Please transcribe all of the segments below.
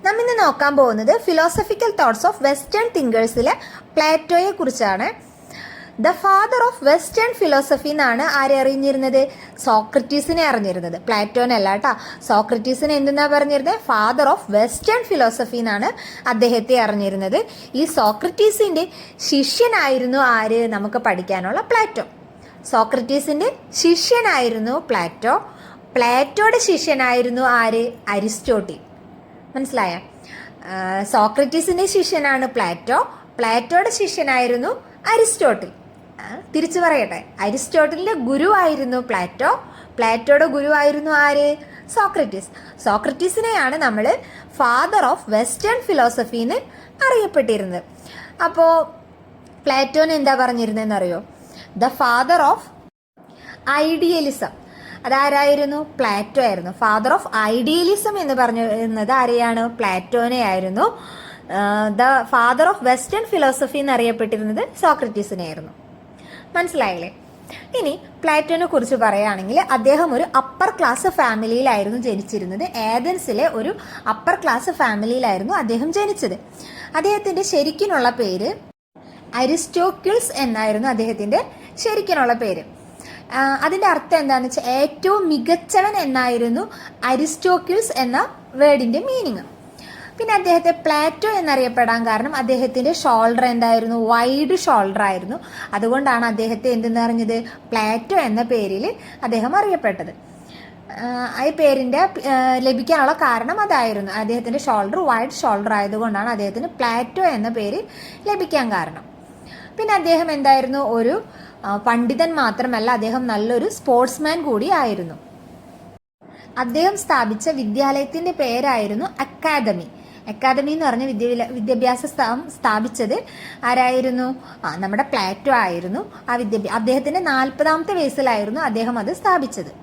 നാം ഇന്ന് നോക്കാൻ പോകുന്നത് ഫിലോസഫിക്കൽ തോട്ട്സ് ഓഫ് വെസ്റ്റേൺ തിങ്കേഴ്സിലെ പ്ലാറ്റോയെ കുറിച്ചാണ്. The father of western philosophy എന്നാണ് ആരെ അറിഞ്ഞിരുന്നത്? സോക്രട്ടീസിനെ അറിഞ്ഞിരുന്നത്. പ്ലാറ്റോനല്ല കേട്ടോ. സോക്രട്ടീസിനെ എന്തെന്നാ പറഞ്ഞിരുന്നത്? ഫാദർ ഓഫ് വെസ്റ്റേൺ ഫിലോസഫി എന്നാണ് അദ്ദേഹത്തെ അറിഞ്ഞിരുന്നത്. ഈ സോക്രട്ടീസിന്റെ ശിഷ്യനായിരുന്നു ആര്? നമുക്ക് പഠിക്കാനുള്ള പ്ലാറ്റോ. സോക്രട്ടീസിന്റെ ശിഷ്യനായിരുന്നു പ്ലാറ്റോ. പ്ലാറ്റോയുടെ ശിഷ്യനായിരുന്നു ആര്? അരിസ്റ്റോട്ടിൽ. മനസ്സിലായ? സോക്രട്ടീസിന്റെ ശിഷ്യനാണ് പ്ലാറ്റോ. പ്ലാറ്റോയുടെ ശിഷ്യനായിരുന്നു അരിസ്റ്റോട്ടിൽ. തിരിച്ചു പറയട്ടെ, അരിസ്റ്റോട്ടിലിന്റെ ഗുരുവായിരുന്നു പ്ലാറ്റോ. പ്ലാറ്റോയുടെ ഗുരുവായിരുന്നു ആര്? സോക്രട്ടീസ്. സോക്രട്ടീസിനെയാണ് നമ്മൾ ഫാദർ ഓഫ് വെസ്റ്റേൺ ഫിലോസഫി എന്ന് അറിയപ്പെട്ടിരുന്നത്. അപ്പോൾ പ്ലാറ്റോന് എന്താ പറഞ്ഞിരുന്നതെന്ന് അറിയോ? The father of idealism. അതാരായിരുന്നു? പ്ലാറ്റോ ആയിരുന്നു. ഫാദർ ഓഫ് ഐഡിയലിസം എന്ന് പറഞ്ഞിരുന്നത് ആരെയാണ്? പ്ലാറ്റോനെ ആയിരുന്നു. The father of western philosophy എന്നറിയപ്പെട്ടിരുന്നത് സോക്രട്ടീസിനെ ആയിരുന്നു. മനസ്സിലായില്ലേ? ഇനി പ്ലാറ്റോനെ കുറിച്ച് പറയുകയാണെങ്കിൽ അദ്ദേഹം ഒരു അപ്പർ ക്ലാസ് ഫാമിലിയിലായിരുന്നു ജനിച്ചിരുന്നത്. ഏതൻസിലെ ഒരു അപ്പർ ക്ലാസ് ഫാമിലിയിലായിരുന്നു അദ്ദേഹം ജനിച്ചത്. അദ്ദേഹത്തിന്റെ ശരിക്കുനുള്ള പേര് അരിസ്റ്റോക്കിൾസ് എന്നായിരുന്നു. അദ്ദേഹത്തിന്റെ ശരിക്കുനുള്ള പേര്. അതിന്റെ അർത്ഥം എന്താണെന്ന് വെച്ചാൽ ഏറ്റവും മികച്ചവൻ എന്നായിരുന്നു അരിസ്റ്റോക്കിൾസ് എന്ന വേർഡിന്റെ മീനിങ്. പിന്നെ അദ്ദേഹത്തെ പ്ലാറ്റോ എന്നറിയപ്പെടാൻ കാരണം അദ്ദേഹത്തിന്റെ ഷോൾഡർ എന്തായിരുന്നു? വൈഡ് ഷോൾഡർ ആയിരുന്നു. അതുകൊണ്ടാണ് അദ്ദേഹത്തെ എന്തെന്ന് അറിഞ്ഞത്? പ്ലാറ്റോ എന്ന പേരിൽ അദ്ദേഹം അറിയപ്പെട്ടത്. ഈ പേരിന്റെ ലഭിക്കാനുള്ള കാരണം അതായിരുന്നു. അദ്ദേഹത്തിന്റെ ഷോൾഡർ വൈഡ് ഷോൾഡർ ആയതുകൊണ്ടാണ് അദ്ദേഹത്തിന് പ്ലാറ്റോ എന്ന പേര് ലഭിക്കാൻ കാരണം. പിന്നെ അദ്ദേഹം എന്തായിരുന്നു? ഒരു പണ്ഡിതൻ മാത്രമല്ല, അദ്ദേഹം നല്ലൊരു സ്പോർട്സ്മാൻ കൂടി ആയിരുന്നു. അദ്ദേഹം സ്ഥാപിച്ച വിദ്യാലയത്തിന്റെ പേരായിരുന്നു അക്കാദമി. അക്കാദമി എന്ന് പറഞ്ഞ വിദ്യാഭ്യാസ സ്ഥാപിച്ചത് ആരായിരുന്നു? നമ്മുടെ പ്ലാറ്റോ ആയിരുന്നു. അദ്ദേഹത്തിന്റെ 40ാമത്തെ വയസ്സിലായിരുന്നു അദ്ദേഹം അത് സ്ഥാപിച്ചത്.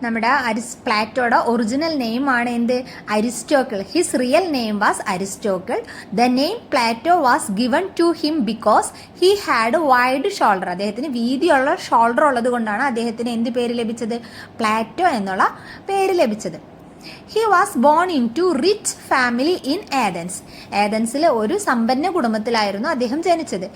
നമ്മുടെ പ്ലാറ്റോയുടെ ഒറിജിനൽ നെയിം ആണ് എന്ത്? Aristocles. His real name was Aristocles. The name Plato was given to him because he had wide shoulder. അദ്ദേഹത്തിന് വീതിയുള്ള ഷോൾഡർ ഉള്ളത് കൊണ്ടാണ് അദ്ദേഹത്തിന് എന്ത് പേര് ലഭിച്ചത്? പ്ലാറ്റോ എന്നുള്ള പേര് ലഭിച്ചത്. He was born in to rich family in Athens. ഏതൻസിലെ ഒരു സമ്പന്ന കുടുംബത്തിലായിരുന്നു അദ്ദേഹം ജനിച്ചത്.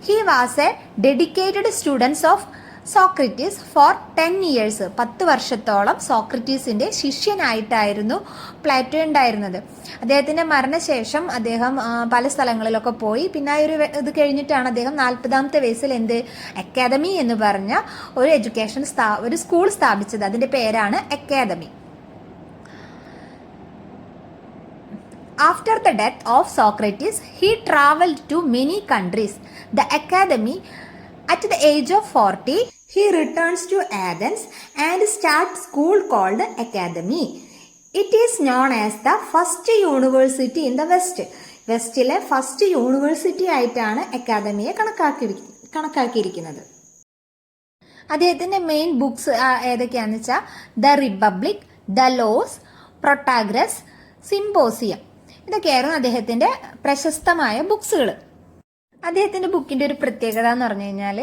He was a dedicated students of Socrates for 10 years. 10 വർഷത്തോളം സോക്രട്ടീസിന്റെ ശിഷ്യനായിട്ടായിരുന്നു പ്ലാറ്റോ ഉണ്ടായിരുന്നത്. അദ്ദേഹത്തിന്റെ മരണശേഷം അദ്ദേഹം പല സ്ഥലങ്ങളിലൊക്കെ പോയി. പിന്നെ ഇത് കഴിഞ്ഞിട്ടാണ് അദ്ദേഹം 40ാമത്തെ വയസ്സിൽ അക്കാദമി എന്ന് പറഞ്ഞ ഒരു സ്കൂൾ സ്ഥാപിച്ചത്. അതിന്റെ പേരാണ് academy. After the death of Socrates, he traveled to many countries. The academy, at the age of 40, he returns to Athens and starts school called Academy. It is known as the first university in the West. വെസ്റ്റിലെ first university ആയിട്ടാണ് അക്കാദമിയെ കണക്കാക്കിയിരിക്കുന്നത്. അദ്ദേഹത്തിന്റെ main books ഏതൊക്കെയാണെന്ന് വെച്ചാൽ the Republic, the Laws, Protagoras, Symposium. ഇതൊക്കെയായിരുന്നു അദ്ദേഹത്തിന്റെ പ്രശസ്തമായ ബുക്സുകൾ. അദ്ദേഹത്തിന്റെ ബുക്കിന്റെ ഒരു പ്രത്യേകത എന്ന് പറഞ്ഞു കഴിഞ്ഞാൽ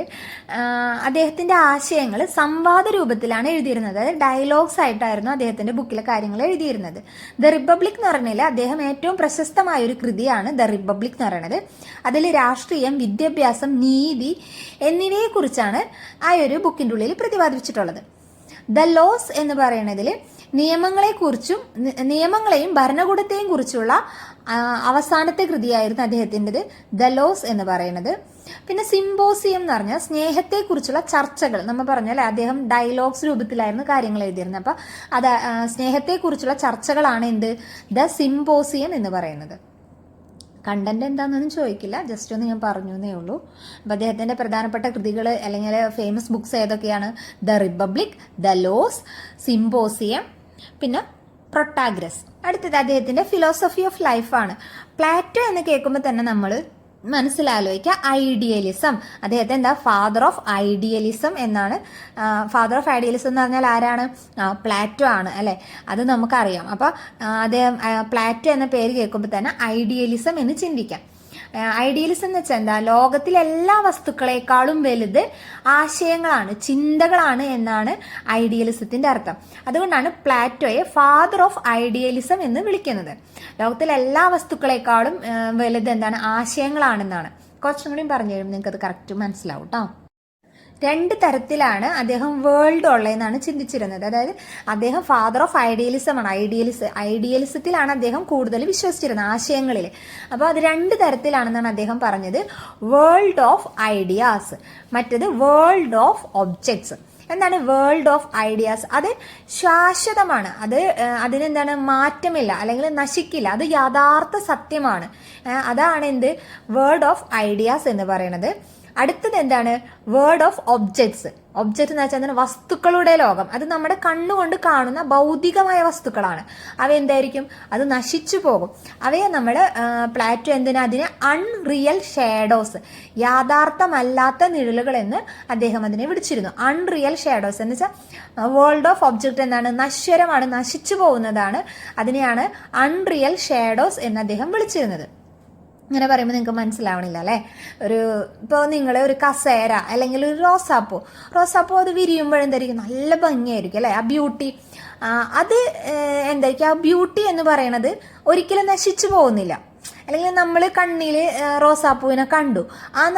അദ്ദേഹത്തിന്റെ ആശയങ്ങൾ സംവാദ രൂപത്തിലാണ് എഴുതിയിരുന്നത്. അതായത് ഡയലോഗ്സ് ആയിട്ടായിരുന്നു അദ്ദേഹത്തിന്റെ ബുക്കിലെ കാര്യങ്ങൾ എഴുതിയിരുന്നത്. ദ റിപ്പബ്ലിക് എന്ന് പറഞ്ഞാൽ അദ്ദേഹം ഏറ്റവും പ്രശസ്തമായ ഒരു കൃതിയാണ് ദ റിപ്പബ്ലിക് എന്ന് പറയുന്നത്. അതിൽ രാഷ്ട്രീയം, വിദ്യാഭ്യാസം, നീതി എന്നിവയെക്കുറിച്ചാണ് ആ ഒരു ബുക്കിന്റെ ഉള്ളിൽ പ്രതിപാദിച്ചിട്ടുള്ളത്. ദ ലോസ് എന്ന് പറയുന്നതിൽ നിയമങ്ങളെയും ഭരണകൂടത്തെയും കുറിച്ചുള്ള അവസാനത്തെ കൃതിയായിരുന്നു അദ്ദേഹത്തിൻ്റെത് ദ ലോസ് എന്ന് പറയുന്നത്. പിന്നെ സിംപോസിയം എന്ന് പറഞ്ഞാൽ സ്നേഹത്തെക്കുറിച്ചുള്ള ചർച്ചകൾ. നമ്മൾ പറഞ്ഞാൽ അദ്ദേഹം ഡയലോഗ്സ് രൂപത്തിലായിരുന്നു കാര്യങ്ങൾ എഴുതിയിരുന്നത്. അപ്പം അത് സ്നേഹത്തെക്കുറിച്ചുള്ള ചർച്ചകളാണ് ദ സിംപോസിയം എന്ന് പറയുന്നത്. കണ്ടന്റ് എന്താണെന്നൊന്നും ചോദിക്കില്ല, ജസ്റ്റ് ഒന്ന് ഞാൻ പറഞ്ഞു എന്നേ ഉള്ളൂ. അപ്പം അദ്ദേഹത്തിൻ്റെ പ്രധാനപ്പെട്ട കൃതികൾ അല്ലെങ്കിൽ ഫേമസ് ബുക്സ് ഏതൊക്കെയാണ്? The Republic, the Laws, Symposium, പിന്നെ പ്രൊട്ടാഗ്രസ്. അടുത്തത് അദ്ദേഹത്തിന്റെ ഫിലോസഫി ഓഫ് ലൈഫാണ്. പ്ലാറ്റോ എന്ന് കേൾക്കുമ്പോൾ തന്നെ നമ്മൾ മനസ്സിലാലോചിക്കുക ഐഡിയലിസം. അദ്ദേഹത്തെ ഫാദർ ഓഫ് ഐഡിയലിസം എന്നാണ്. ഫാദർ ഓഫ് ഐഡിയലിസം എന്ന് പറഞ്ഞാൽ ആരാണ്? പ്ലാറ്റോ ആണ് അല്ലെ? അത് നമുക്കറിയാം. അപ്പോൾ അദ്ദേഹം പ്ലാറ്റോ എന്ന പേര് കേൾക്കുമ്പോൾ തന്നെ ഐഡിയലിസം എന്ന് ചിന്തിക്കാം. ഐഡിയലിസം എന്ന് വെച്ചാൽ എന്താ, ലോകത്തിലെ എല്ലാ വസ്തുക്കളെക്കാളും വലുത് ആശയങ്ങളാണ്, ചിന്തകളാണ് എന്നാണ് ഐഡിയലിസത്തിന്റെ അർത്ഥം. അതുകൊണ്ടാണ് പ്ലാറ്റോയെ ഫാദർ ഓഫ് ഐഡിയലിസം എന്ന് വിളിക്കുന്നത്. ലോകത്തിലെ എല്ലാ വസ്തുക്കളെക്കാളും വലുത് എന്താണ്, ആശയങ്ങളാണെന്നാണ്. കുറച്ചും കൂടി പറഞ്ഞു കഴിയുമ്പോൾ നിങ്ങൾക്ക് അത് കറക്റ്റ് മനസ്സിലാവും കേട്ടോ. 2 തരത്തിലാണ് അദ്ദേഹം വേൾഡ് ഉള്ളതെന്നാണ് ചിന്തിച്ചിരുന്നത്. അതായത് അദ്ദേഹം ഫാദർ ഓഫ് ഐഡിയലിസമാണ്. ഐഡിയലിസത്തിലാണ് അദ്ദേഹം കൂടുതൽ വിശ്വസിച്ചിരുന്നത്, ആശയങ്ങളിൽ. അപ്പോൾ അത് 2 തരത്തിലാണെന്നാണ് അദ്ദേഹം പറഞ്ഞത്. വേൾഡ് ഓഫ് ഐഡിയാസ്, മറ്റത് വേൾഡ് ഓഫ് ഒബ്ജക്ട്സ്. എന്താണ് വേൾഡ് ഓഫ് ഐഡിയാസ്? അത് ശാശ്വതമാണ്, അതിനെന്താണ് മാറ്റമില്ല അല്ലെങ്കിൽ നശിക്കില്ല, അത് യഥാർത്ഥ സത്യമാണ്. അതാണ് എന്ത് വേൾഡ് ഓഫ് ഐഡിയാസ് എന്ന് പറയുന്നത്. അടുത്തത് എന്താണ് വേർഡ് ഓഫ് ഒബ്ജക്ട്സ്. ഒബ്ജക്റ്റ് എന്ന് വെച്ചാൽ വസ്തുക്കളുടെ ലോകം. അത് നമ്മുടെ കണ്ണുകൊണ്ട് കാണുന്ന ഭൗതികമായ വസ്തുക്കളാണ്. അവ എന്തായിരിക്കും, അത് നശിച്ചു പോകും. അവയെ നമ്മൾ പ്ലാറ്റോ അതിനെ അൺറിയൽ ഷാഡോസ്, യാഥാർത്ഥമല്ലാത്ത നിഴലുകൾ എന്ന് അദ്ദേഹം അതിനെ വിളിച്ചിരുന്നു. അൺറിയൽ ഷാഡോസ് എന്ന് വെച്ചാൽ വേൾഡ് ഓഫ് ഒബ്ജക്റ്റ് എന്താണ്, നശ്വരമാണ്, നശിച്ചു പോകുന്നതാണ്. അതിനെയാണ് അൺറിയൽ ഷാഡോസ് എന്ന് അദ്ദേഹം വിളിച്ചിരുന്നത്. ഇങ്ങനെ പറയുമ്പോൾ നിങ്ങൾക്ക് മനസ്സിലാവണില്ല അല്ലേ? ഇപ്പോൾ നിങ്ങൾ ഒരു കസേര അല്ലെങ്കിൽ ഒരു റോസാപ്പൂ അത് വിരിയുമ്പോഴെന്തായിരിക്കും, നല്ല ഭംഗിയായിരിക്കും അല്ലേ? ആ ബ്യൂട്ടി, അത് എന്തായിരിക്കും, ആ ബ്യൂട്ടി എന്ന് പറയുന്നത് ഒരിക്കലും നശിച്ചു പോകുന്നില്ല. അല്ലെങ്കിൽ നമ്മൾ കണ്ണിൽ റോസാപ്പൂവിനെ കണ്ടു,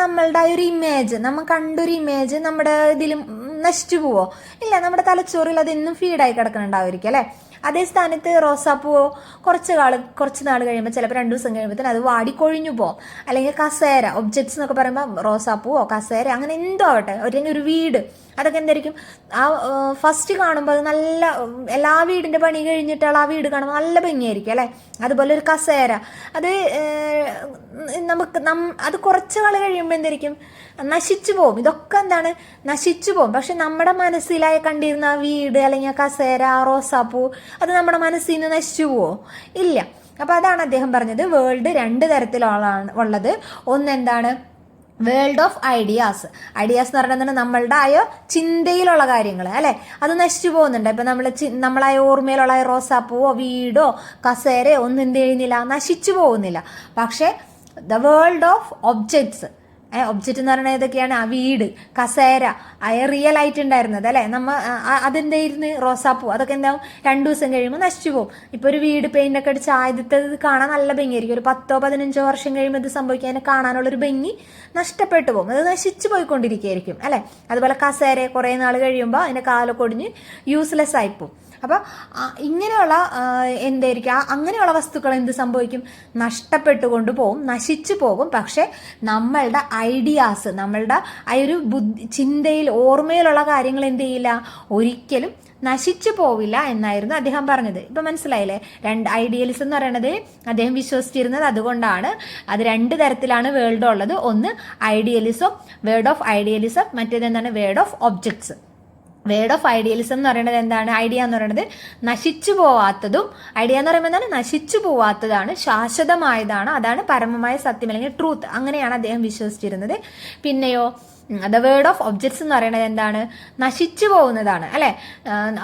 നമ്മളുടെ ആ ഒരു ഇമേജ്, നമ്മൾ കണ്ടൊരു ഇമേജ് നമ്മുടെ ഇതിലും നശിച്ചു പോവോ? ഇല്ല, നമ്മുടെ തലച്ചോറിൽ അത് ഇന്നും ഫീഡായി കിടക്കുന്നുണ്ടാവുമായിരിക്കും അല്ലേ? അതേ സ്ഥാനത്ത് റോസാപ്പൂവോ കുറച്ച് നാൾ കഴിയുമ്പോൾ, ചിലപ്പോൾ 2 ദിവസം കഴിയുമ്പോഴത്തേന് അത് വാടിക്കൊഴിഞ്ഞു പോകും. അല്ലെങ്കിൽ കസേര, ഒബ്ജക്ട്സ് എന്നൊക്കെ പറയുമ്പോൾ റോസാപ്പൂവോ കസേര അങ്ങനെ എന്തോ ആവട്ടെ, ഒരു വീട്, അതൊക്കെ എന്തായിരിക്കും, ഫസ്റ്റ് കാണുമ്പോൾ അത് നല്ല, എല്ലാ വീടിൻ്റെ പണി കഴിഞ്ഞിട്ടുള്ള ആ വീട് കാണുമ്പോൾ നല്ല ഭംഗിയായിരിക്കും അല്ലേ? അതുപോലെ ഒരു കസേര, അത് അത് കുറച്ച് നാൾ കഴിയുമ്പോൾ എന്തായിരിക്കും, നശിച്ചു പോകും. ഇതൊക്കെ എന്താണ്, നശിച്ചു പോകും. പക്ഷെ നമ്മുടെ മനസ്സിലായി കണ്ടിരുന്ന ആ വീട് അല്ലെങ്കിൽ ആ കസേര, റോസാപ്പൂ, അത് നമ്മുടെ മനസ്സിൽ നിന്ന് നശിച്ചു പോവോ? ഇല്ല. അപ്പൊ അതാണ് അദ്ദേഹം പറഞ്ഞത് വേൾഡ് 2 തരത്തിലുള്ളത്. ഒന്നെന്താണ് വേൾഡ് ഓഫ് ഐഡിയാസ്. ഐഡിയാസ് എന്ന് പറയുന്നത് നമ്മളുടെ ചിന്തയിലുള്ള കാര്യങ്ങൾ അല്ലെ, അത് നശിച്ചു പോകുന്നുണ്ട്. ഇപ്പൊ നമ്മളായ ഓർമ്മയിലുള്ള റോസാപ്പൂവോ വീടോ കസേരയോ ഒന്നും എന്ത് ചെയ്യുന്നില്ല, നശിച്ചു പോകുന്നില്ല. പക്ഷെ the world of objects, object എന്ന് പറയുന്നത് ഏതൊക്കെയാണ്, ആ വീട്, കസേര, റിയൽ ആയിട്ട് ഉണ്ടായിരുന്നത് അല്ലെ, അതെന്തായിരുന്നു, റോസാപ്പൂ, അതൊക്കെ എന്താവും 2 ദിവസം കഴിയുമ്പോൾ നശിച്ചു പോകും. ഇപ്പൊ ഒരു വീട് പെയിന്റ് ഒക്കെ അടിച്ച് ആദ്യത്തെ കാണാൻ നല്ല ഭംഗിയായിരിക്കും. ഒരു 10-15 വർഷം കഴിയുമ്പോൾ ഇത് സംഭവിക്കുക, അതിനെ കാണാനുള്ളൊരു ഭംഗി നഷ്ടപ്പെട്ടു പോകും, അത് നശിച്ചു പോയിക്കൊണ്ടിരിക്കുകയായിരിക്കും അല്ലെ. അതുപോലെ കസേര കുറെ നാൾ കഴിയുമ്പോൾ അതിന്റെ കാലൊക്കെ ഒടിഞ്ഞ് യൂസ്ലെസ് ആയിപ്പോവും. അപ്പൊ ഇങ്ങനെയുള്ള എന്തായിരിക്കും, അങ്ങനെയുള്ള വസ്തുക്കൾ എന്ത് സംഭവിക്കും, നഷ്ടപ്പെട്ടുകൊണ്ട് പോകും, നശിച്ചു പോകും. പക്ഷെ നമ്മളുടെ ഐഡിയാസ്, നമ്മളുടെ ആ ഒരു ചിന്തയിൽ, ഓർമ്മയിലുള്ള കാര്യങ്ങൾ എന്ത് ചെയ്യില്ല, ഒരിക്കലും നശിച്ചു പോവില്ല എന്നായിരുന്നു അദ്ദേഹം പറഞ്ഞത്. ഇപ്പൊ മനസ്സിലായില്ലേ? ഐഡിയലിസം എന്ന് പറയുന്നത് അദ്ദേഹം വിശ്വസിച്ചിരുന്നത്. അതുകൊണ്ടാണ് അത് 2 തരത്തിലാണ് വേൾഡ് ഉള്ളത്. ഒന്ന് ഐഡിയലിസം, വേർഡ് ഓഫ് ഐഡിയലിസം, മറ്റേത് എന്താണ്, word of objects. Word of idealism എന്ന് പറയുന്നത് എന്താണ്, ഐഡിയ എന്ന് പറയുന്നത് നശിച്ചു പോവാത്തതും, ഐഡിയ എന്ന് പറയുമ്പോൾ എന്താണ്, നശിച്ചു പോവാത്തതാണ്, ശാശ്വതമായതാണ്, അതാണ് പരമമായ സത്യം അല്ലെങ്കിൽ ട്രൂത്ത്, അങ്ങനെയാണ് അദ്ദേഹം വിശ്വസിച്ചിരുന്നത്. പിന്നെയോ ദ വേർഡ് ഓഫ് ഒബ്ജക്ട്സ് എന്ന് പറയുന്നത് എന്താണ്, നശിച്ചു പോകുന്നതാണ് അല്ലെ.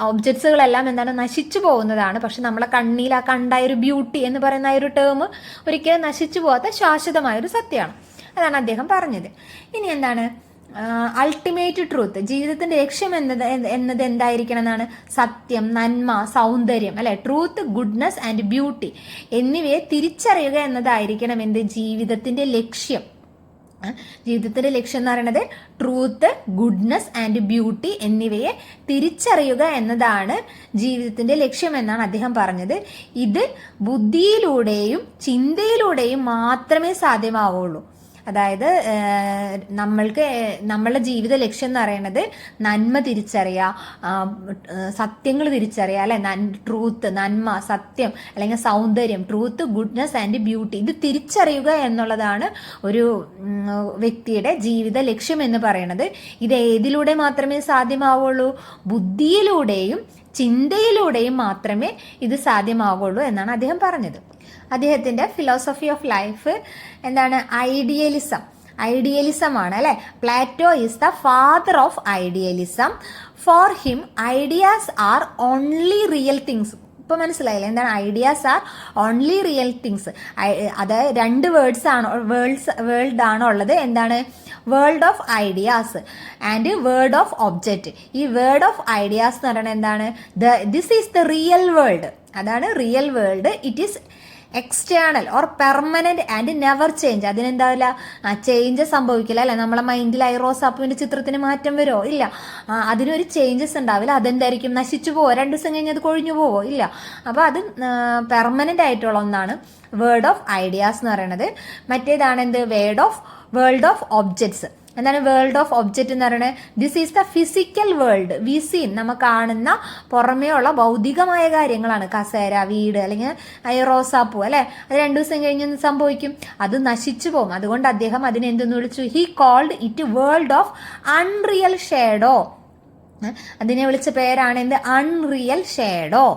ഒബ്ജക്ട്സുകളെല്ലാം എന്താണ്, നശിച്ചു പോകുന്നതാണ്. പക്ഷെ നമ്മളെ കണ്ണിൽ ആ കണ്ടായ ഒരു ബ്യൂട്ടി എന്ന് പറയുന്ന ഒരു ടേം ഒരിക്കലും നശിച്ചു പോകാത്ത ശാശ്വതമായൊരു സത്യമാണ്. അതാണ് അദ്ദേഹം പറഞ്ഞത്. ഇനി എന്താണ് അൾട്ടിമേറ്റ് ട്രൂത്ത്, ജീവിതത്തിന്റെ ലക്ഷ്യം എന്നത് എന്തായിരിക്കണം എന്നാണ്, സത്യം, നന്മ, സൗന്ദര്യം അല്ലെ, ട്രൂത്ത്, ഗുഡ്നസ് ആൻഡ് ബ്യൂട്ടി എന്നിവയെ തിരിച്ചറിയുക എന്നതായിരിക്കണം എന്ത്, ജീവിതത്തിന്റെ ലക്ഷ്യം. ജീവിതത്തിന്റെ ലക്ഷ്യം എന്ന് പറയുന്നത് ട്രൂത്ത്, ഗുഡ്നസ് ആൻഡ് ബ്യൂട്ടി എന്നിവയെ തിരിച്ചറിയുക എന്നതാണ് ജീവിതത്തിന്റെ ലക്ഷ്യം എന്നാണ് അദ്ദേഹം പറഞ്ഞത്. ഇത് ബുദ്ധിയിലൂടെയും ചിന്തയിലൂടെയും മാത്രമേ സാധ്യമാവുള്ളൂ. അതായത് നമ്മളുടെ ജീവിത ലക്ഷ്യം എന്ന് പറയുന്നത് നന്മ തിരിച്ചറിയുക, സത്യങ്ങൾ തിരിച്ചറിയുക അല്ലെ, ട്രൂത്ത്, നന്മ, സത്യം അല്ലെങ്കിൽ സൗന്ദര്യം, ട്രൂത്ത്, ഗുഡ്നസ് ആൻഡ് ബ്യൂട്ടി, ഇത് തിരിച്ചറിയുക എന്നുള്ളതാണ് ഒരു വ്യക്തിയുടെ ജീവിത ലക്ഷ്യം എന്ന് പറയുന്നത്. ഇത് ഏതിലൂടെ മാത്രമേ സാധ്യമാവുള്ളൂ, ബുദ്ധിയിലൂടെയും ചിന്തയിലൂടെയും മാത്രമേ ഇത് സാധ്യമാവുള്ളൂ എന്നാണ് അദ്ദേഹം പറഞ്ഞത്. അദ്ദേഹത്തിന്റെ ഫിലോസഫി ഓഫ് ലൈഫ് എന്താണ്, ഐഡിയലിസം ആണ് അല്ലെ. Plato is the father of idealism. For him ideas are only real things. ഇപ്പൊ മനസ്സിലായില്ലേ എന്താണ്? Ideas are only real things. അതായത് 2 വേൾഡ് ആണ് ഉള്ളത്. എന്താണ്? World of ideas and world of object. ഈ വേൾഡ് ഓഫ് ഐഡിയാസ് എന്ന് പറയുന്നത് എന്താണ്? This is the real world. അതാണ് real world. It is external or permanent and never change. അതിനെന്താവില്ല, ചേഞ്ച് സംഭവിക്കില്ല അല്ലെ? നമ്മളെ മൈൻഡിൽ റോസാപ്പൂവിന്റെ ചിത്രത്തിന് മാറ്റം വരുമോ? ഇല്ല. അതിനൊരു ചേഞ്ചസ് ഉണ്ടാവില്ല. അതെന്തായിരിക്കും? നശിച്ചു പോവോ? 2 ദിവസം കഴിഞ്ഞ് അത് കൊഴിഞ്ഞു പോവോ? ഇല്ല. അപ്പൊ അത് പെർമനന്റ് ആയിട്ടുള്ള ഒന്നാണ് വേർഡ് ഓഫ് ഐഡിയാസ് എന്ന് പറയുന്നത്. മറ്റേതാണ് എന്ത്? World of objects. എന്താണ് വേൾഡ് ഓഫ് ഒബ്ജക്റ്റ് എന്ന് പറയുന്നത്? This is the physical world. V scene, നമ്മൾ കാണുന്ന പുറമേ ഉള്ള ഭൗതികമായ കാര്യങ്ങളാണ്. കസേര, വീട്, അല്ലെങ്കിൽ റോസാപ്പൂ അല്ലെ? അത് 2 ദിവസം കഴിഞ്ഞ് സംഭവിക്കും, അത് നശിച്ചു പോകും. അതുകൊണ്ട് അദ്ദേഹം അതിനെ എന്തെന്ന് വിളിച്ചു? He called it world of unreal shadow. അതിനെ വിളിച്ച പേരാണ് എന്ത്? Unreal shadow.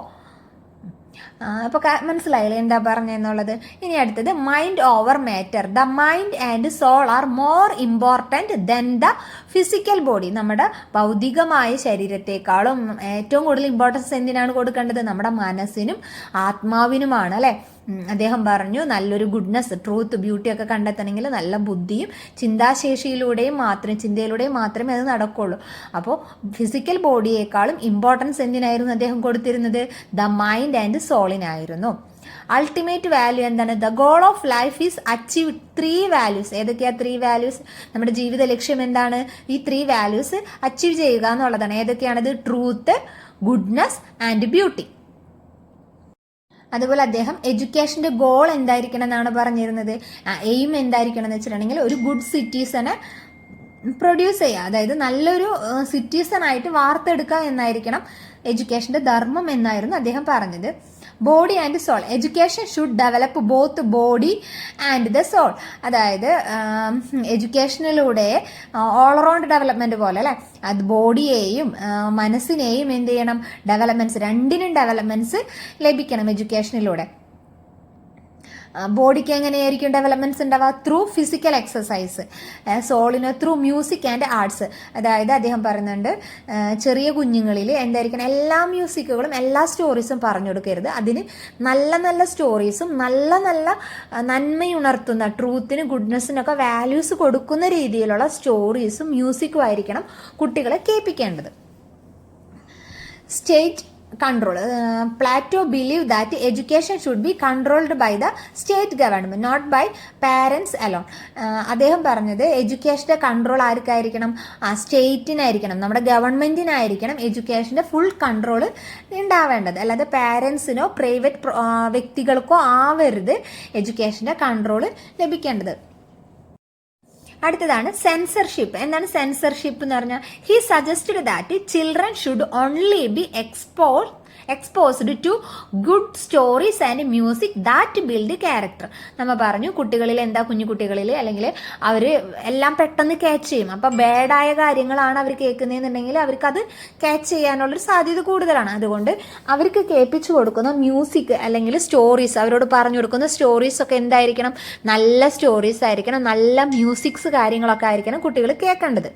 അപ്പൊ മനസ്സിലായില്ലേ എന്താ പറഞ്ഞെന്നുള്ളത്? ഇനി അടുത്തത് mind over matter. The mind and soul are more important than the physical body. നമ്മുടെ ഭൗതികമായ ശരീരത്തെക്കാളും ഏറ്റവും കൂടുതൽ ഇമ്പോർട്ടൻസ് എന്തിനാണ് കൊടുക്കേണ്ടത്? നമ്മുടെ മനസ്സിനും ആത്മാവിനുമാണ് അല്ലെ? അദ്ദേഹം പറഞ്ഞു നല്ലൊരു ഗുഡ്നെസ്, ട്രൂത്ത്, ബ്യൂട്ടി ഒക്കെ കണ്ടെത്തണമെങ്കിൽ നല്ല ബുദ്ധിയും ചിന്താശേഷിയിലൂടെയും മാത്രമേ അത് നടക്കുള്ളൂ. അപ്പോൾ ഫിസിക്കൽ ബോഡിയേക്കാളും ഇമ്പോർട്ടൻസ് എന്തിനായിരുന്നു അദ്ദേഹം കൊടുത്തിരുന്നത്? ദ മൈൻഡ് ആൻഡ് സോളിനായിരുന്നു. അൾട്ടിമേറ്റ് വാല്യൂ എന്താണ്? The goal of life is achieve 3 values. ഏതൊക്കെയാ 3 വാല്യൂസ്? നമ്മുടെ ജീവിത ലക്ഷ്യം എന്താണ്? ഈ 3 വാല്യൂസ് അച്ചീവ് ചെയ്യുക എന്നുള്ളതാണ്. ഏതൊക്കെയാണത്? Truth, goodness and beauty. അതുപോലെ അദ്ദേഹം എഡ്യൂക്കേഷന്റെ ഗോൾ എന്തായിരിക്കണം എന്നാണ് പറഞ്ഞിരുന്നത്? എയിം എന്തായിരിക്കണം എന്ന് വെച്ചിട്ടുണ്ടെങ്കിൽ ഒരു ഗുഡ് സിറ്റിസനെ പ്രൊഡ്യൂസ് ചെയ്യുക, അതായത് നല്ലൊരു സിറ്റിസൺ ആയിട്ട് വാർത്തെടുക്കുക എന്നായിരിക്കണം എഡ്യൂക്കേഷന്റെ ധർമ്മം എന്നായിരുന്നു അദ്ദേഹം പറഞ്ഞത്. Body and soul. Education should develop both body and the soul. അതായത് എഡ്യൂക്കേഷനിലൂടെ ഓൾറൗണ്ട് ഡെവലപ്മെന്റ് പോലെ അല്ലെ, അത് ബോഡിയെയും മനസ്സിനെയും എന്ത് ചെയ്യണം? ഡെവലപ്മെന്റ്സ്, രണ്ടിനും ഡെവലപ്മെന്റ്സ് ലഭിക്കണം എഡ്യൂക്കേഷനിലൂടെ. ബോഡിക്ക് എങ്ങനെയായിരിക്കും ഡെവലപ്മെന്റ്സ് ഉണ്ടാവുക? Through physical exercise. സോളിന് ത്രൂ മ്യൂസിക് ആൻഡ് ആർട്സ്. അതായത് അദ്ദേഹം പറയുന്നുണ്ട് ചെറിയ കുഞ്ഞുങ്ങളിൽ എന്തായിരിക്കണം? എല്ലാ മ്യൂസിക്കുകളും എല്ലാ സ്റ്റോറീസും പറഞ്ഞു കൊടുക്കരുത്. അതിന് നല്ല നല്ല സ്റ്റോറീസും നല്ല നല്ല നന്മയുണർത്തുന്ന ട്രൂത്തിന് ഗുഡ്നെസ്സിനൊക്കെ വാല്യൂസ് കൊടുക്കുന്ന രീതിയിലുള്ള സ്റ്റോറീസും മ്യൂസിക്കും ആയിരിക്കണം കുട്ടികളെ കേൾപ്പിക്കേണ്ടത്. State control. Plato believed that education should be controlled by the state government, not by parents alone. അദ്ദേഹം പറഞ്ഞത് എഡ്യൂക്കേഷന്റെ കൺട്രോൾ ആർക്കായിരിക്കണം? സ്റ്റേറ്റിനായിരിക്കണം, നമ്മുടെ ഗവൺമെന്റിനായിരിക്കണം എഡ്യൂക്കേഷന്റെ ഫുൾ കൺട്രോൾ ഉണ്ടാവേണ്ടത്. അല്ലാതെ പാരൻസിനോ പ്രൈവറ്റ് വ്യക്തികൾക്കോ ആവരുത് എഡ്യൂക്കേഷന്റെ കൺട്രോൾ ലഭിക്കേണ്ടത്. അടുത്തതാണ് സെൻസർഷിപ്പ്. എന്താണ് സെൻസർഷിപ്പ് എന്ന് പറഞ്ഞാൽ? He suggested that children should only be exposed to good stories and music that build character. നമ്മൾ പറഞ്ഞു കുട്ടികളിൽ കുഞ്ഞു കുട്ടികളിൽ അല്ലെങ്കിൽ അവർ എല്ലാം പെട്ടെന്ന് ക്യാച്ച് ചെയ്യും. അപ്പൊ ബാഡായ കാര്യങ്ങളാണ് അവർ കേൾക്കുന്നതെന്നുണ്ടെങ്കിൽ അവർക്ക് അത് ക്യാച്ച് ചെയ്യാനുള്ളൊരു സാധ്യത കൂടുതലാണ്. അതുകൊണ്ട് അവർക്ക് കേൾപ്പിച്ചു കൊടുക്കുന്ന മ്യൂസിക് അല്ലെങ്കിൽ സ്റ്റോറീസ്, അവരോട് പറഞ്ഞു കൊടുക്കുന്ന സ്റ്റോറീസ് ഒക്കെ എന്തായിരിക്കണം? നല്ല സ്റ്റോറീസ് ആയിരിക്കണം, നല്ല മ്യൂസിക്സ് കാര്യങ്ങളൊക്കെ ആയിരിക്കണം കുട്ടികൾ കേൾക്കേണ്ടത്.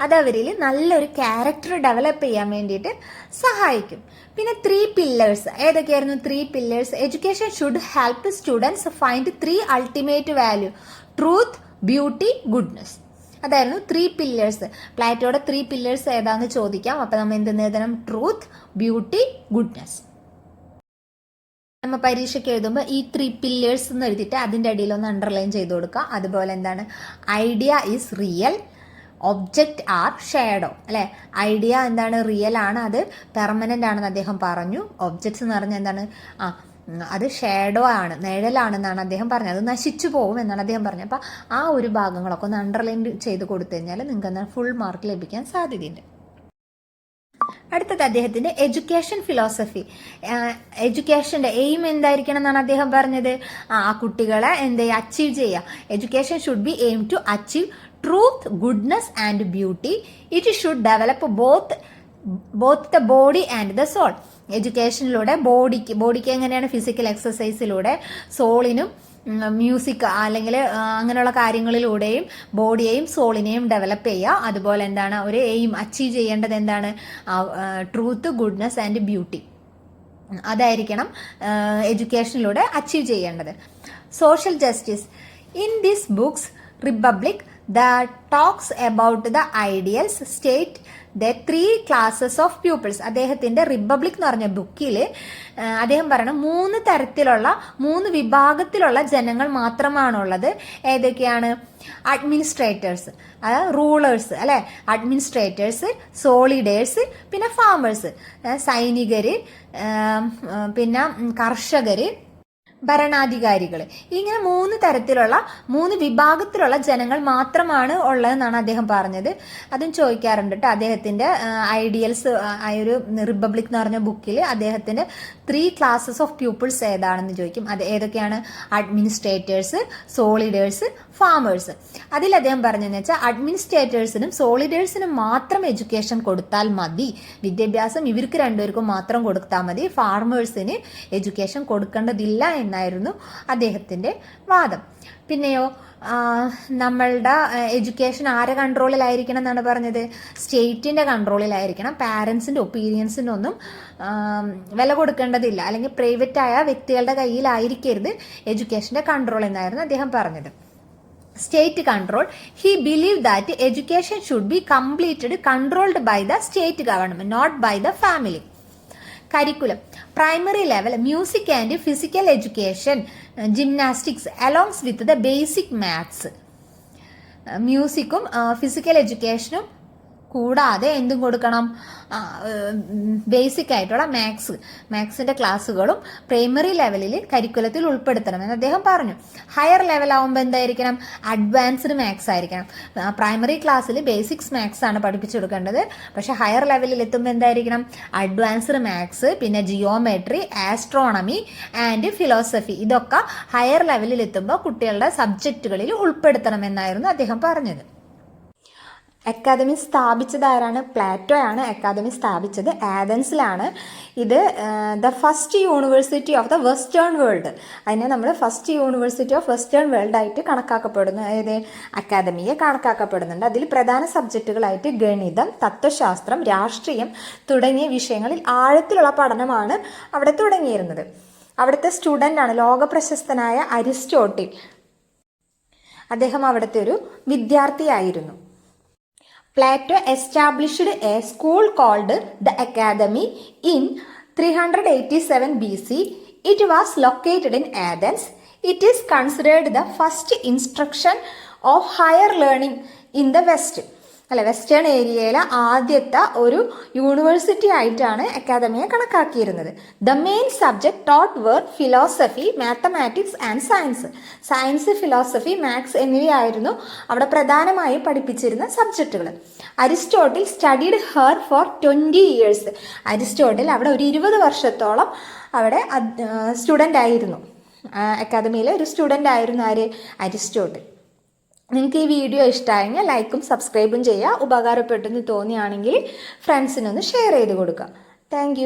അതവരിൽ നല്ലൊരു ക്യാരക്ടർ ഡെവലപ്പ് ചെയ്യാൻ വേണ്ടിയിട്ട് സഹായിക്കും. പിന്നെ 3 പില്ലേഴ്സ്. ഏതൊക്കെയായിരുന്നു 3 pillars? Education should help students find 3 ultimate value: truth, beauty, goodness. അതായിരുന്നു 3 പില്ലേഴ്സ്. പ്ലാറ്റോയുടെ 3 പില്ലേഴ്സ് ഏതാന്ന് ചോദിക്കാം. അപ്പൊ നമ്മൾ എന്തെന്ന് എഴുതണം? Truth, beauty, goodness. നമ്മൾ പരീക്ഷയ്ക്ക് എഴുതുമ്പോൾ ഈ 3 പില്ലേഴ്സ് എന്ന് എഴുതിയിട്ട് അതിൻ്റെ അടിയിൽ ഒന്ന് അണ്ടർലൈൻ ചെയ്ത് കൊടുക്കുക. അതുപോലെ എന്താണ്? Idea is real, object are shadow അല്ലെ? ഐഡിയ എന്താണ്? റിയൽ ആണ്, അത് പെർമനന്റ് ആണെന്ന് അദ്ദേഹം പറഞ്ഞു. ഒബ്ജക്ട്സ് എന്ന് പറഞ്ഞാൽ എന്താണ്? അത് ഷാഡോ ആണ്, നിഴലാണെന്നാണ് അദ്ദേഹം പറഞ്ഞത്. അത് നശിച്ചു പോകും എന്നാണ് അദ്ദേഹം പറഞ്ഞത്. അപ്പൊ ആ ഒരു ഭാഗങ്ങളൊക്കെ ഒന്ന് അണ്ടർലൈൻ ചെയ്ത് കൊടുത്തു കഴിഞ്ഞാൽ നിങ്ങൾക്ക് എന്താണ് ഫുൾ മാർക്ക് ലഭിക്കാൻ സാധ്യതയുണ്ട്. അടുത്തത് അദ്ദേഹത്തിന്റെ എഡ്യൂക്കേഷൻ ഫിലോസഫി. എഡ്യൂക്കേഷന്റെ എയിം എന്തായിരിക്കണം എന്നാണ് അദ്ദേഹം പറഞ്ഞത്? ആ കുട്ടികളെ അച്ചീവ് ചെയ്യുക. Education should be aim to achieve truth, goodness and beauty. It should develop both the body and the soul. എഡ്യൂക്കേഷനിലൂടെ ബോഡിക്ക് എങ്ങനെയാണ്? ഫിസിക്കൽ എക്സസൈസിലൂടെ, സോളിനും മ്യൂസിക് അല്ലെങ്കിൽ അങ്ങനെയുള്ള കാര്യങ്ങളിലൂടെയും ബോഡിയെയും സോളിനെയും ഡെവലപ്പ് ചെയ്യുക. അതുപോലെ എന്താണ്? ഒരു എയിം അച്ചീവ് ചെയ്യേണ്ടത് എന്താണ്? Truth, goodness and beauty. അതായിരിക്കണം എഡ്യൂക്കേഷനിലൂടെ അച്ചീവ് ചെയ്യേണ്ടത്. Social justice. In this books Republic talks about the ideals state the 3 classes of peoples. അദ്ദേഹത്തിന്റെ റിപ്പബ്ലിക് എന്ന് പറഞ്ഞ ബുക്കിൽ അദ്ദേഹം പറയണം 3 തരത്തിലുള്ള 3 വിഭാഗത്തിലുള്ള ജനങ്ങൾ മാത്രമാണുള്ളത്. ഏതൊക്കെയാണ്? അഡ്മിനിസ്ട്രേറ്റേഴ്സ്, റൂളേഴ്സ് അല്ലെ, അഡ്മിനിസ്ട്രേറ്റേഴ്സ്, സോളിഡേഴ്സ്, പിന്നെ ഫാമേഴ്സ്, സൈനികര്, പിന്നെ കർഷകര്, ഭരണാധികാരികൾ. ഇങ്ങനെ 3 തരത്തിലുള്ള 3 വിഭാഗത്തിലുള്ള ജനങ്ങൾ മാത്രമാണ് ഉള്ളതെന്നാണ് അദ്ദേഹം പറഞ്ഞത്. അതും ചോദിക്കാറുണ്ട് കേട്ടോ. അദ്ദേഹത്തിന്റെ ഐഡിയൽസ് ഒരു റിപ്പബ്ലിക് എന്ന് പറഞ്ഞ ബുക്കിൽ അദ്ദേഹത്തിന്റെ 3 ക്ലാസസ് ഓഫ് പീപ്പിൾസ് ഏതാണെന്ന് ചോദിക്കും. അത് ഏതൊക്കെയാണ്? Administrators, soldiers, farmers. അതിൽ അദ്ദേഹം പറഞ്ഞതെന്ന് വെച്ചാൽ അഡ്മിനിസ്ട്രേറ്റേഴ്സിനും സോളിഡേഴ്സിനും മാത്രം എഡ്യൂക്കേഷൻ കൊടുത്താൽ മതി, വിദ്യാഭ്യാസം ഇവർക്ക് രണ്ടുപേർക്കും മാത്രം കൊടുത്താൽ മതി, ഫാർമേഴ്സിന് എഡ്യൂക്കേഷൻ കൊടുക്കേണ്ടതില്ല എന്നായിരുന്നു അദ്ദേഹത്തിന്റെ വാദം. പിന്നെയോ നമ്മളുടെ എഡ്യൂക്കേഷൻ ആരെ കൺട്രോളിലായിരിക്കണം എന്നാണ് പറഞ്ഞത്? സ്റ്റേറ്റിന്റെ കൺട്രോളിലായിരിക്കണം. പാരൻസിന്റെ ഒപ്പീനിയൻസിനൊന്നും വില കൊടുക്കേണ്ടതില്ല, അല്ലെങ്കിൽ പ്രൈവറ്റ് ആയ വ്യക്തികളുടെ കയ്യിലായിരിക്കരുത് എഡ്യൂക്കേഷന്റെ കൺട്രോൾ എന്നായിരുന്നു അദ്ദേഹം പറഞ്ഞത്. State control. He believed that education should be controlled by the state government, not by the family. Curriculum. Primary level, music and physical education, gymnastics, along with the basic maths. മ്യൂസിക്കും physical എഡ്യൂക്കേഷനും കൂടാതെ എന്തും കൊടുക്കണം? Basic ആയിട്ടുള്ള മാത്സിന്റെ ക്ലാസ്സുകളും primary ലെവലിൽ കരിക്കുലത്തിൽ ഉൾപ്പെടുത്തണം എന്ന് അദ്ദേഹം പറഞ്ഞു. ഹയർ ലെവൽ ആവുമ്പോൾ എന്തായിരിക്കണം? അഡ്വാൻസ്ഡ് മാത്സ് ആയിരിക്കണം. പ്രൈമറി ക്ലാസ്സിൽ ബേസിക്സ് മാത്സ് ആണ് പഠിപ്പിച്ചു കൊടുക്കേണ്ടത്. പക്ഷെ ഹയർ ലെവലിൽ എത്തുമ്പോൾ എന്തായിരിക്കണം? അഡ്വാൻസ്ഡ് മാത്സ്, പിന്നെ ജിയോമെട്രി, ആസ്ട്രോണമി ആൻഡ് ഫിലോസഫി, ഇതൊക്കെ ഹയർ ലെവലിൽ എത്തുമ്പോൾ കുട്ടികളുടെ സബ്ജക്റ്റുകളിൽ ഉൾപ്പെടുത്തണം എന്നായിരുന്നു അദ്ദേഹം പറഞ്ഞത്. അക്കാദമി സ്ഥാപിച്ചത് ആരാണ്? പ്ലാറ്റോ ആണ് അക്കാദമി സ്ഥാപിച്ചത്. ആഥൻസിലാണ്. ഇത് the first university of the western world. അതിനെ നമ്മൾ first university of western world ആയിട്ട് കണക്കാക്കപ്പെടുന്നു. അതായത് അക്കാദമിയെ കണക്കാക്കപ്പെടുന്നുണ്ട്. അതിൽ പ്രധാന സബ്ജക്റ്റുകളായിട്ട് ഗണിതം, തത്വശാസ്ത്രം, രാഷ്ട്രീയം തുടങ്ങിയ വിഷയങ്ങളിൽ ആഴത്തിലുള്ള പഠനമാണ് അവിടെ തുടങ്ങിയിരുന്നത്. അവിടുത്തെ സ്റ്റുഡൻ്റ് ആണ് ലോകപ്രശസ്തനായ അരിസ്റ്റോട്ടിൽ. അദ്ദേഹം അവിടുത്തെ ഒരു വിദ്യാർത്ഥിയായിരുന്നു. Plato established a school called the Academy in 387 BC. It was located in Athens. It is considered the first institution of higher learning in the West. അല്ലെ, വെസ്റ്റേൺ ഏരിയയിലെ ആദ്യത്തെ ഒരു യൂണിവേഴ്സിറ്റി ആയിട്ടാണ് അക്കാദമിയെ കണക്കാക്കിയിരുന്നത്. The main subject taught were philosophy, mathematics and science. Science, philosophy, maths എന്നിവയായിരുന്നു അവിടെ പ്രധാനമായും പഠിപ്പിച്ചിരുന്ന സബ്ജക്റ്റുകൾ. Aristotle studied her for 20 years. Aristotle അവിടെ ഒരു 20 വർഷത്തോളം അവിടെ സ്റ്റുഡൻ്റ് ആയിരുന്നു. അക്കാദമിയിലെ ഒരു സ്റ്റുഡൻ്റ് ആയിരുന്നു ആര്? അരിസ്റ്റോട്ടിൽ. നിങ്ങൾക്ക് ഈ വീഡിയോ ഇഷ്ടമായെങ്കിൽ ലൈക്കും സബ്സ്ക്രൈബും ചെയ്യുക. ഉപകാരപ്പെട്ടെന്ന് തോന്നിയാണെങ്കിൽ ഫ്രണ്ട്സിനൊന്ന് ഷെയർ ചെയ്ത് കൊടുക്കുക. താങ്ക്